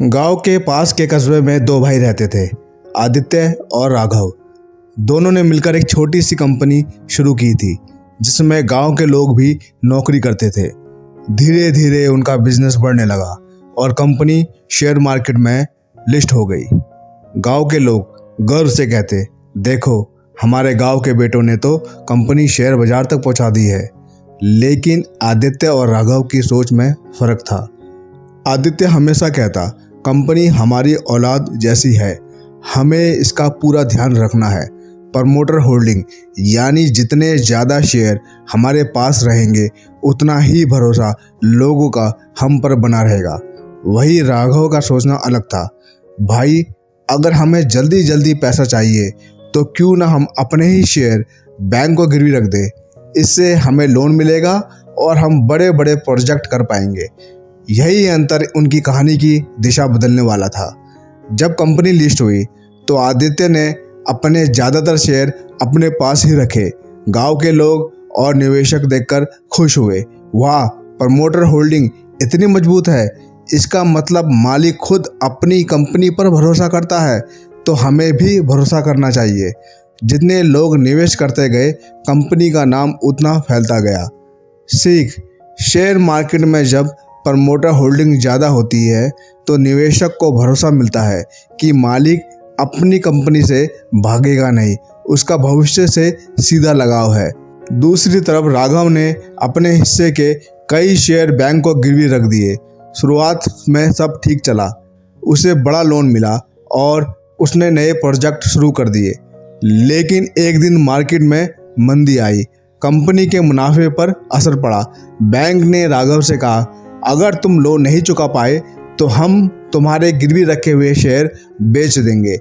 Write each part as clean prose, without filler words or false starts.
गांव के पास के कस्बे में दो भाई रहते थे, आदित्य और राघव। दोनों ने मिलकर एक छोटी सी कंपनी शुरू की थी जिसमें गांव के लोग भी नौकरी करते थे। धीरे धीरे उनका बिजनेस बढ़ने लगा और कंपनी शेयर मार्केट में लिस्ट हो गई। गांव के लोग गर्व से कहते, देखो हमारे गांव के बेटों ने तो कंपनी शेयर बाजार तक पहुंचा दी है। लेकिन आदित्य और राघव की सोच में फर्क था। आदित्य हमेशा कहता, कंपनी हमारी औलाद जैसी है, हमें इसका पूरा ध्यान रखना है। प्रमोटर होल्डिंग यानी जितने ज़्यादा शेयर हमारे पास रहेंगे उतना ही भरोसा लोगों का हम पर बना रहेगा। वही राघव का सोचना अलग था। भाई, अगर हमें जल्दी जल्दी पैसा चाहिए तो क्यों ना हम अपने ही शेयर बैंक को गिरवी रख दें। इससे हमें लोन मिलेगा और हम बड़े बड़े प्रोजेक्ट कर पाएंगे। यही अंतर उनकी कहानी की दिशा बदलने वाला था। जब कंपनी लिस्ट हुई तो आदित्य ने अपने ज़्यादातर शेयर अपने पास ही रखे। गांव के लोग और निवेशक देखकर खुश हुए। वाह, प्रमोटर होल्डिंग इतनी मजबूत है, इसका मतलब मालिक खुद अपनी कंपनी पर भरोसा करता है, तो हमें भी भरोसा करना चाहिए। जितने लोग निवेश करते गए कंपनी का नाम उतना फैलता गया। सीख, शेयर मार्केट में जब प्रमोटर होल्डिंग ज़्यादा होती है तो निवेशक को भरोसा मिलता है कि मालिक अपनी कंपनी से भागेगा नहीं, उसका भविष्य से सीधा लगाव है। दूसरी तरफ राघव ने अपने हिस्से के कई शेयर बैंक को गिरवी रख दिए। शुरुआत में सब ठीक चला, उसे बड़ा लोन मिला और उसने नए प्रोजेक्ट शुरू कर दिए। लेकिन एक दिन मार्केट में मंदी आई, कंपनी के मुनाफे पर असर पड़ा। बैंक ने राघव से कहा, अगर तुम लोन नहीं चुका पाए तो हम तुम्हारे गिरवी रखे हुए शेयर बेच देंगे।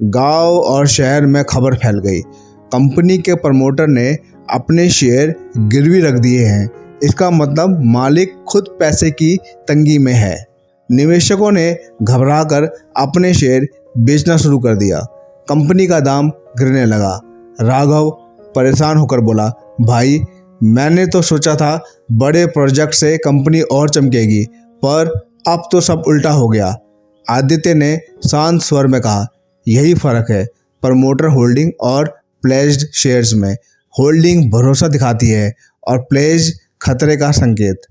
गांव और शहर में खबर फैल गई, कंपनी के प्रमोटर ने अपने शेयर गिरवी रख दिए हैं। इसका मतलब मालिक खुद पैसे की तंगी में है। निवेशकों ने घबराकर अपने शेयर बेचना शुरू कर दिया। कंपनी का दाम गिरने लगा। राघव परेशान होकर बोला, भाई, मैंने तो सोचा था बड़े प्रोजेक्ट से कंपनी और चमकेगी, पर अब तो सब उल्टा हो गया। आदित्य ने शांत स्वर में कहा, यही फ़र्क है प्रमोटर होल्डिंग और प्लेज्ड शेयर्स में। होल्डिंग भरोसा दिखाती है और प्लेज खतरे का संकेत।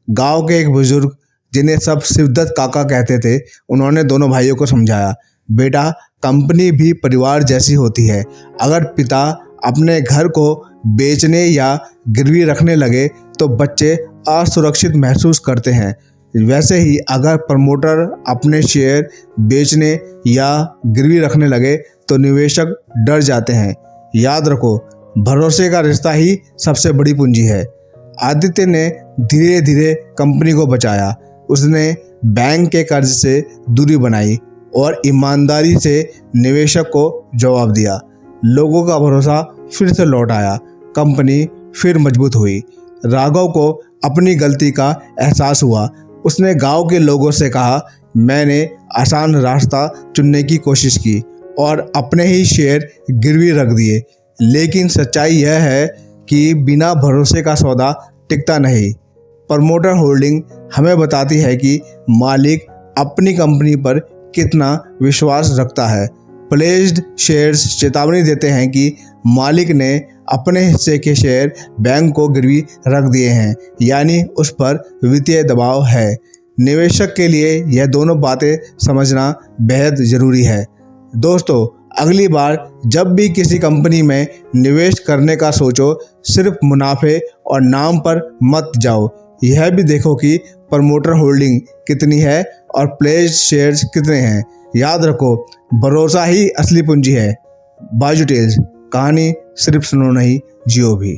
गांव के एक बुजुर्ग जिन्हें सब शिवदत्त काका कहते थे, उन्होंने दोनों भाइयों को समझाया, बेटा, कंपनी भी परिवार जैसी होती है। अगर पिता अपने घर को बेचने या गिरवी रखने लगे तो बच्चे असुरक्षित महसूस करते हैं। वैसे ही अगर प्रमोटर अपने शेयर बेचने या गिरवी रखने लगे तो निवेशक डर जाते हैं। याद रखो, भरोसे का रिश्ता ही सबसे बड़ी पूंजी है। आदित्य ने धीरे धीरे कंपनी को बचाया। उसने बैंक के कर्ज से दूरी बनाई और ईमानदारी से निवेशक को जवाब दिया। लोगों का भरोसा फिर से लौट आया। कंपनी फिर मजबूत हुई। राघव को अपनी गलती का एहसास हुआ। उसने गांव के लोगों से कहा, मैंने आसान रास्ता चुनने की कोशिश की और अपने ही शेयर गिरवी रख दिए। लेकिन सच्चाई यह है कि बिना भरोसे का सौदा टिकता नहीं। प्रमोटर होल्डिंग हमें बताती है कि मालिक अपनी कंपनी पर कितना विश्वास रखता है। प्लेज्ड शेयर्स चेतावनी देते हैं कि मालिक ने अपने हिस्से के शेयर बैंक को गिरवी रख दिए हैं, यानी उस पर वित्तीय दबाव है। निवेशक के लिए यह दोनों बातें समझना बेहद ज़रूरी है। दोस्तों, अगली बार जब भी किसी कंपनी में निवेश करने का सोचो, सिर्फ मुनाफे और नाम पर मत जाओ। यह भी देखो कि प्रमोटर होल्डिंग कितनी है और प्लेज्ड शेयर्स कितने हैं। याद रखो, भरोसा ही असली पूंजी है। बाजू टेल्स, कहानी सिर्फ सुनो नहीं, जियो भी।